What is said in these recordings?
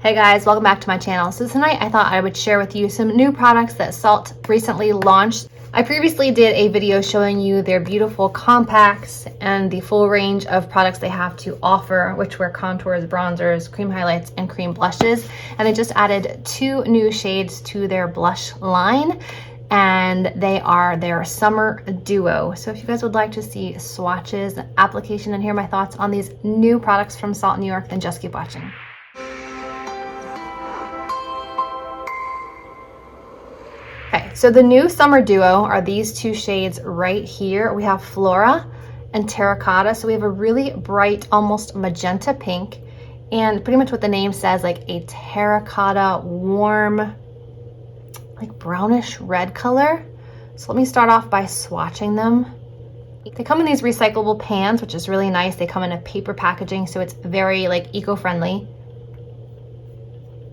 Hey guys, welcome back to my channel. So tonight I thought I would share with you some new products that Salt recently launched. I previously did a video showing you their beautiful compacts and the full range of products they have to offer, which were contours, bronzers, cream highlights, and cream blushes. And they just added 2 new shades to their blush line, and they are their summer duo. So if you guys would like to see swatches, application, and hear my thoughts on these new products from Salt New York, then just keep watching. Okay, so the new summer duo are these 2 shades right here. We have Flora and Terracotta. So we have a really bright, almost magenta pink, and pretty much what the name says, like a terracotta warm, like brownish red color. So let me start off by swatching them. They come in these recyclable pans, which is really nice. They come in a paper packaging, so it's very like eco-friendly.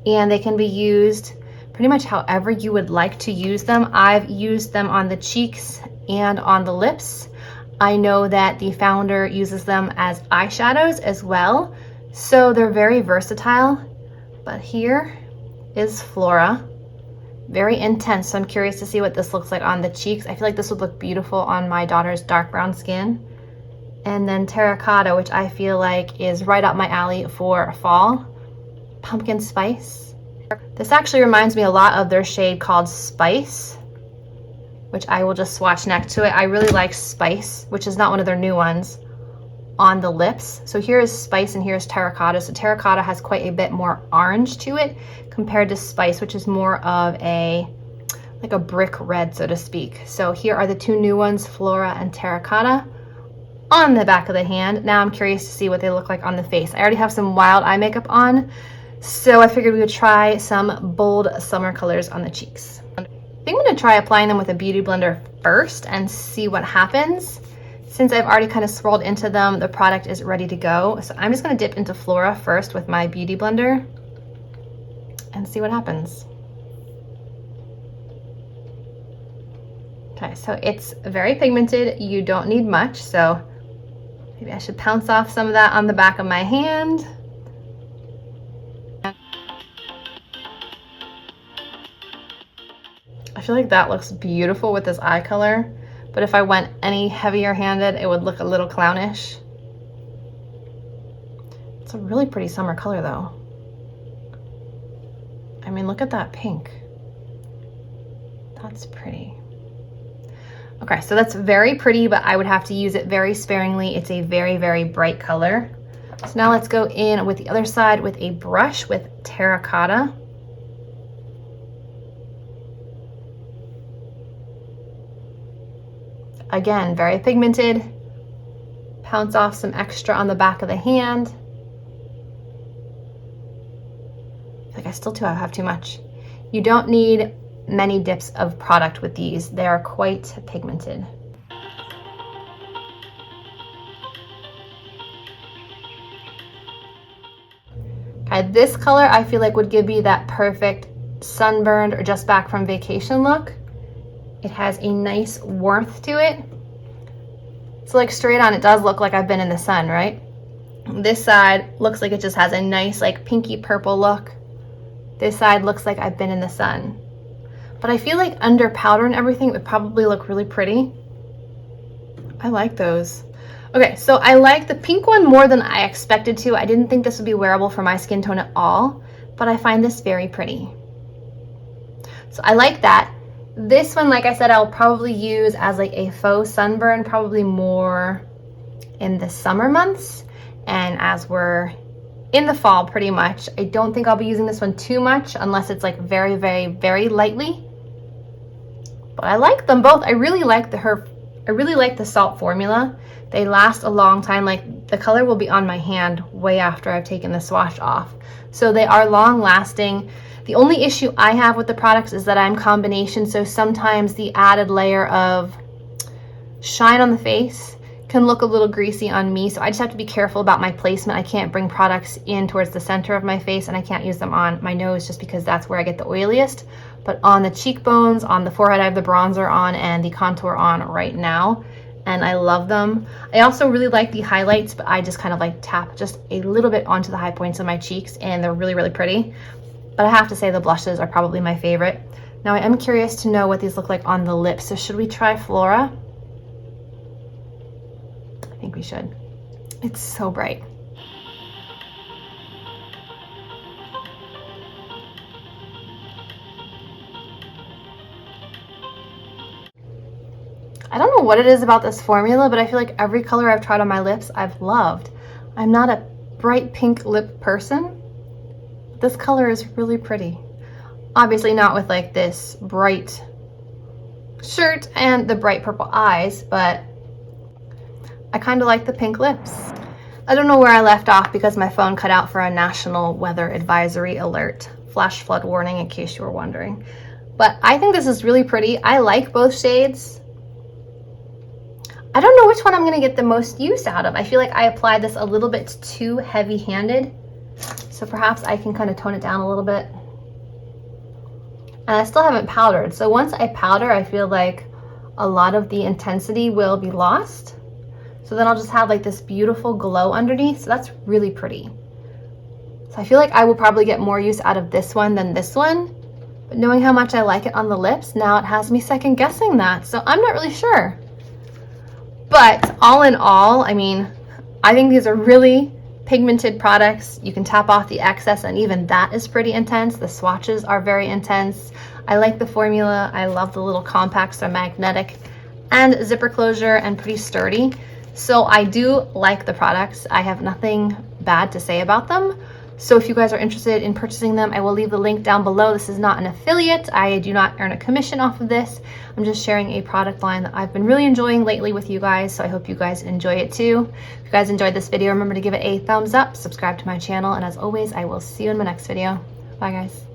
And they can be used pretty much however you would like to use them. I've used them on the cheeks and on the lips. I know that the founder uses them as eyeshadows as well. So they're very versatile. But here is Flora. Very intense, so I'm curious to see what this looks like on the cheeks. I feel like this would look beautiful on my daughter's dark brown skin. And then Terracotta, which I feel like is right up my alley for fall. Pumpkin spice. This actually reminds me a lot of their shade called Spice, which I will just swatch next to it. I really like Spice, which is not one of their new ones, on the lips. So here is Spice and here's Terracotta. So Terracotta has quite a bit more orange to it compared to Spice, which is more of a, like a brick red, so to speak. So here are the 2 new ones, Flora and Terracotta, on the back of the hand. Now I'm curious to see what they look like on the face. I already have some wild eye makeup on, so I figured we would try some bold summer colors on the cheeks. I think I'm gonna try applying them with a beauty blender first and see what happens. Since I've already kind of swirled into them, the product is ready to go. So I'm just gonna dip into Flora first with my beauty blender and see what happens. Okay, so it's very pigmented. You don't need much, so maybe I should pounce off some of that on the back of my hand. I feel like that looks beautiful with this eye color, but if I went any heavier handed, it would look a little clownish. It's a really pretty summer color though. I mean, look at that pink. That's pretty. Okay, so that's very pretty, but I would have to use it very sparingly. It's a very, very bright color. So now let's go in with the other side with a brush with Terracotta. Again, very pigmented. Pounce off some extra on the back of the hand. I feel like I still have too much. You don't need many dips of product with these. They are quite pigmented. Okay, this color I feel like would give me that perfect sunburned or just back from vacation look. It has a nice warmth to it. So like straight on, it does look like I've been in the sun, right? This side looks like it just has a nice like pinky purple look. This side looks like I've been in the sun. But I feel like under powder and everything, it would probably look really pretty. I like those. Okay, so I like the pink one more than I expected to. I didn't think this would be wearable for my skin tone at all, but I find this very pretty. So I like that. This one, like I said, I'll probably use as like a faux sunburn, probably more in the summer months. And as we're in the fall pretty much, I don't think I'll be using this one too much unless it's like very, very, very lightly. But I like them both. I really like the Salt formula. They last a long time. Like the color will be on my hand way after I've taken the swatch off. So they are long lasting. The only issue I have with the products is that I'm combination, so sometimes the added layer of shine on the face can look a little greasy on me, so I just have to be careful about my placement. I can't bring products in towards the center of my face, and I can't use them on my nose just because that's where I get the oiliest. But on the cheekbones, on the forehead, I have the bronzer on and the contour on right now, and I love them. I also really like the highlights, but I just kind of like tap just a little bit onto the high points of my cheeks, and they're really, really pretty. But I have to say the blushes are probably my favorite. Now I am curious to know what these look like on the lips. So should we try Flora? I think we should. It's so bright. I don't know what it is about this formula, but I feel like every color I've tried on my lips, I've loved. I'm not a bright pink lip person. This color is really pretty. Obviously not with like this bright shirt and the bright purple eyes, but I kind of like the pink lips. I don't know where I left off because my phone cut out for a national weather advisory alert. Flash flood warning in case you were wondering. But I think this is really pretty. I like both shades. I don't know which one I'm gonna get the most use out of. I feel like I applied this a little bit too heavy-handed. So perhaps I can kind of tone it down a little bit. And I still haven't powdered. So once I powder, I feel like a lot of the intensity will be lost. So then I'll just have like this beautiful glow underneath. So that's really pretty. So I feel like I will probably get more use out of this one than this one. But knowing how much I like it on the lips, now it has me second guessing that. So I'm not really sure. But all in all, I mean, I think these are really pigmented products. You can tap off the excess, and even that is pretty intense. The swatches are very intense. I like the formula. I love the little compacts. They're magnetic and zipper closure and pretty sturdy. So I do like the products. I have nothing bad to say about them. So if you guys are interested in purchasing them, I will leave the link down below. This is not an affiliate. I do not earn a commission off of this. I'm just sharing a product line that I've been really enjoying lately with you guys. So I hope you guys enjoy it too. If you guys enjoyed this video, remember to give it a thumbs up, subscribe to my channel, and as always, I will see you in my next video. Bye guys.